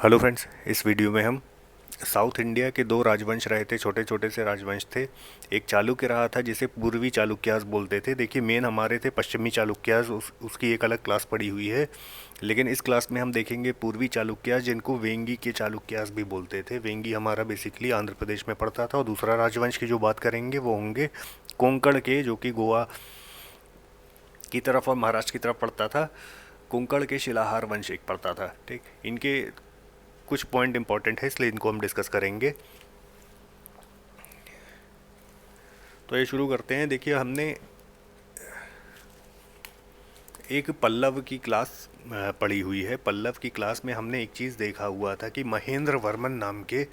Hello friends, इस video में हम साउथ इंडिया के दो राजवंश रहे थे। छोटे छोटे से राजवंश थे। एक चालुक्य रहा था जिसे पूर्वी चालुक्यास बोलते थे। देखिए, मेन हमारे थे पश्चिमी चालुक्यास, उसकी एक अलग क्लास पड़ी हुई है। लेकिन इस क्लास में हम देखेंगे पूर्वी चालुक्यास, जिनको वेंगी के चालुक्यास भी बोलते थे। वेंगी हमारा बेसिकली आंध्र प्रदेश में पड़ता था। और दूसरा राजवंश की जो बात करेंगे वो होंगे कोंकण के, जो कि गोवा की तरफ और महाराष्ट्र की तरफ पड़ता था। कोंकण के शिलाहार वंश एक पड़ता था। ठीक, इनके कुछ पॉइंट इंपॉर्टेंट है, इसलिए इनको हम डिस्कस करेंगे। तो ये शुरू करते हैं। देखिए, हमने एक पल्लव की क्लास पढ़ी हुई है। पल्लव की क्लास में हमने एक चीज़ देखा हुआ था कि महेंद्र वर्मन नाम के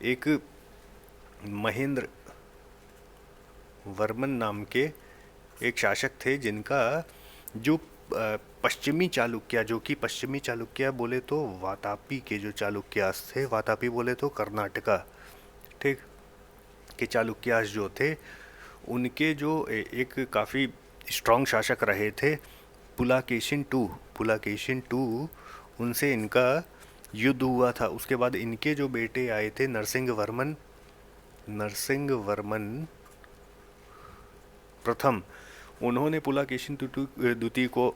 एक महेंद्र वर्मन नाम के एक शासक थे, जिनका जो पश्चिमी चालुक्य, जो कि पश्चिमी चालुक्य बोले तो वातापी के जो चालुक्यास थे, वातापी बोले तो कर्नाटका, ठीक, के चालुक्यास जो थे, उनके जो एक काफ़ी स्ट्रॉन्ग शासक रहे थे पुलाकेशिन टू, उनसे इनका युद्ध हुआ था। उसके बाद इनके जो बेटे आए थे नरसिंह वर्मन प्रथम, उन्होंने पुलाकेशिन द्वितीय को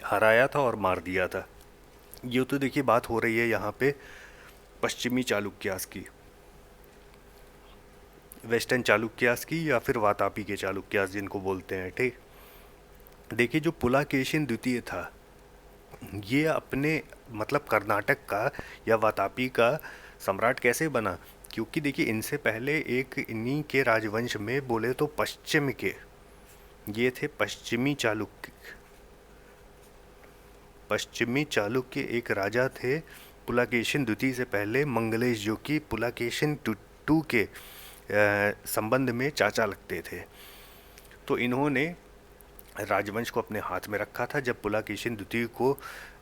हराया था और मार दिया था। ये तो देखिए बात हो रही है यहाँ पे पश्चिमी चालुक्यास की, वेस्टर्न चालुक्यास की, या फिर वातापी के चालुक्यास जिनको बोलते हैं। ठीक, देखिए जो पुलाकेशिन द्वितीय था, ये अपने मतलब कर्नाटक का या वातापी का सम्राट कैसे बना? क्योंकि देखिए, इनसे पहले एक इन्हीं के राजवंश में बोले तो पश्चिम के ये थे पश्चिमी चालुक्य एक राजा थे पुलाकेशिन द्वितीय से पहले, मंगलेश, जो कि पुलाकेशिन टू के संबंध में चाचा लगते थे। तो इन्होंने राजवंश को अपने हाथ में रखा था। जब पुलाकेशिन द्वितीय को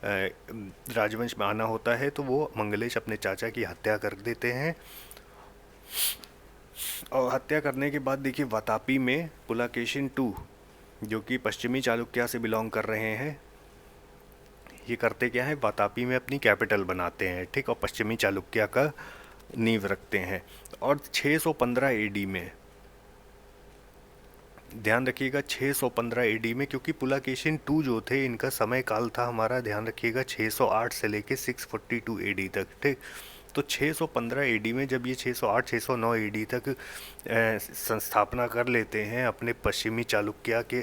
राजवंश में आना होता है तो वो मंगलेश अपने चाचा की हत्या कर देते हैं। और हत्या करने के बाद देखिए, वातापी में पुलाकेशिन टू, जो कि पश्चिमी चालुक्य से बिलोंग कर रहे हैं, ये करते क्या है, वातापी में अपनी कैपिटल बनाते हैं। ठीक, और पश्चिमी चालुक्य का नींव रखते हैं। और 615 एडी में, ध्यान रखिएगा 615 एडी में, क्योंकि पुलाकेशिन टू जो थे, इनका समय काल था हमारा, ध्यान रखिएगा, 608 से लेके 642 एडी तक। ठीक, तो 615 एडी में जब ये 608 609 एडी तक संस्थापना कर लेते हैं अपने पश्चिमी चालुक्य के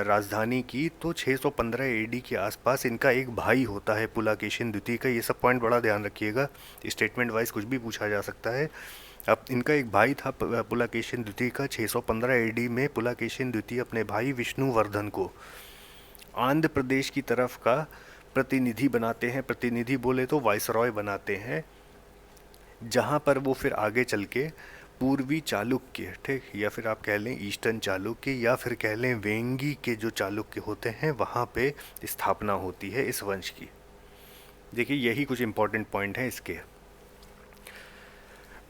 राजधानी की, तो 615 एडी के आसपास इनका एक भाई होता है पुलाकेशिन द्वितीय का। ये सब पॉइंट बड़ा ध्यान रखिएगा, स्टेटमेंट वाइज कुछ भी पूछा जा सकता है। अब इनका एक भाई था पुलाकेशिन द्वितीय का। 615 एडी में पुलाकेशिन द्वितीय अपने भाई विष्णुवर्धन को आंध्र प्रदेश की तरफ का प्रतिनिधि बनाते हैं। प्रतिनिधि बोले तो वाइसरॉय बनाते हैं, जहाँ पर वो फिर आगे चल के पूर्वी चालुक्य, ठीक, या फिर आप कह लें ईस्टर्न चालुक्य, या फिर कह लें वेंगी के जो चालुक्य होते हैं, वहाँ पे स्थापना होती है इस वंश की। देखिए, यही कुछ इंपॉर्टेंट पॉइंट हैं इसके।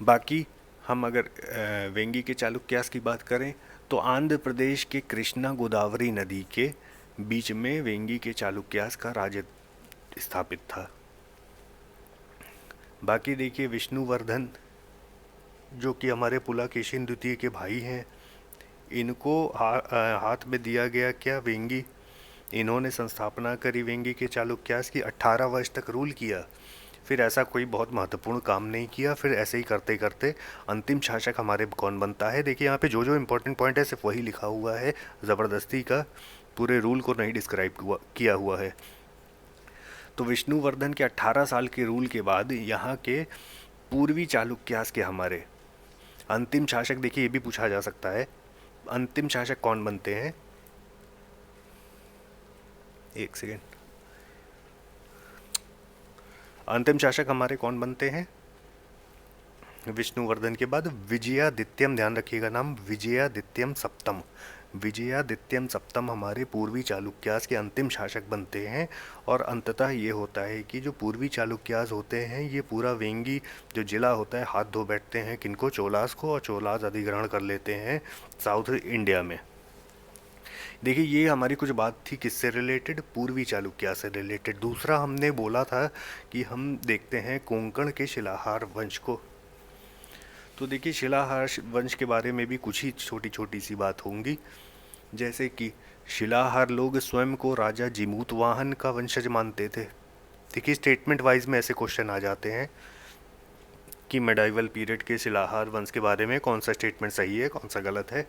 बाकी हम अगर वेंगी के चालुक्यास की बात करें तो आंध्र प्रदेश के कृष्णा गोदावरी नदी के बीच में वेंगी के चालुक्यास का राज्य स्थापित था। बाकी देखिए, विष्णुवर्धन, जो कि हमारे पुलाकेशिन द्वितीय के भाई हैं, इनको हाथ में दिया गया क्या, वेंगी। इन्होंने संस्थापना करी वेंगी के चालुक्यास की, 18 वर्ष तक रूल किया। फिर ऐसा कोई बहुत महत्वपूर्ण काम नहीं किया। फिर ऐसे ही करते करते अंतिम शासक हमारे कौन बनता है? देखिए, यहाँ पे जो जो इम्पोर्टेंट पॉइंट है सिर्फ वही लिखा हुआ है, ज़बरदस्ती का पूरे रूल को नहीं डिस्क्राइब किया हुआ है। तो विष्णुवर्धन के 18 साल के रूल के बाद यहाँ के पूर्वी चालुक्यास के हमारे अंतिम शासक, देखिए ये भी पूछा जा सकता है, अंतिम शासक कौन बनते हैं? एक सेकेंड। अंतिम शासक हमारे कौन बनते हैं विष्णुवर्धन के बाद? विजयादित्यम, ध्यान रखिएगा नाम, विजयादित्यम सप्तम। विजयादित्यम सप्तम हमारे पूर्वी चालुक्यास के अंतिम शासक बनते हैं। और अंततः ये होता है कि जो पूर्वी चालुक्यास होते हैं, ये पूरा वेंगी जो जिला होता है, हाथ धो बैठते हैं किनको? चोलास को, और चोलास अधिग्रहण कर लेते हैं साउथ इंडिया में। देखिए ये हमारी कुछ बात थी किससे रिलेटेड, पूर्वी चालुक्य से रिलेटेड। दूसरा हमने बोला था कि हम देखते हैं कोंकण के शिलाहार वंश को। तो देखिए शिलाहार वंश के बारे में भी कुछ ही छोटी छोटी सी बात होंगी, जैसे कि शिलाहार लोग स्वयं को राजा जिमूतवाहन का वंशज मानते थे। देखिए स्टेटमेंट वाइज में ऐसे क्वेश्चन आ जाते हैं कि मेडाइवल पीरियड के शिलाहार वंश के बारे में कौन सा स्टेटमेंट सही है, कौन सा गलत है।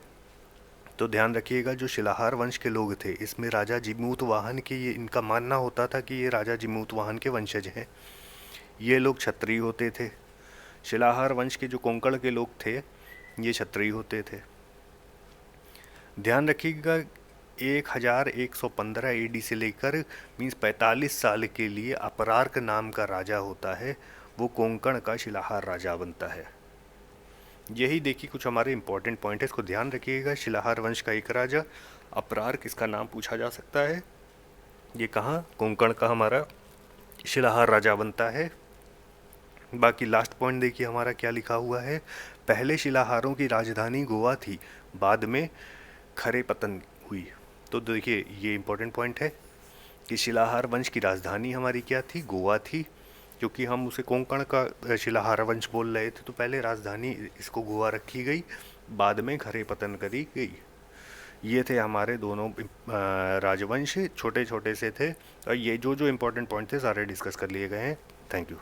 तो ध्यान रखिएगा, जो शिलाहार वंश के लोग थे इसमें राजा जिमूतवाहन के, ये इनका मानना होता था कि ये राजा जिमूतवाहन के वंशज हैं। ये लोग क्षत्रिय होते थे। शिलाहार वंश के जो कोंकण के लोग थे ये क्षत्रिय होते थे। ध्यान रखिएगा 1115 एडी से लेकर मीन्स 45 साल के लिए अपरार्क नाम का राजा होता है, वो कोंकण का शिलाहार राजा बनता है। यही देखिए कुछ हमारे इंपॉर्टेंट पॉइंट है, इसको ध्यान रखिएगा। शिलाहार वंश का एक राजा अपरार्क, इसका नाम पूछा जा सकता है। ये कहाँ, कोंकण का हमारा शिलाहार राजा बनता है। बाकी लास्ट पॉइंट देखिए हमारा क्या लिखा हुआ है, पहले शिलाहारों की राजधानी गोवा थी, बाद में खरे पतन हुई। तो देखिए ये इंपॉर्टेंट पॉइंट है कि शिलाहार वंश की राजधानी हमारी क्या थी, गोवा थी, क्योंकि हम उसे कोंकण का शिलाहार वंश बोल रहे थे। तो पहले राजधानी इसको गोवा रखी गई, बाद में खरे पतन करी गई। ये थे हमारे दोनों राजवंश, छोटे छोटे से थे, और ये जो जो इम्पोर्टेंट पॉइंट थे सारे डिस्कस कर लिए गए हैं। Thank you.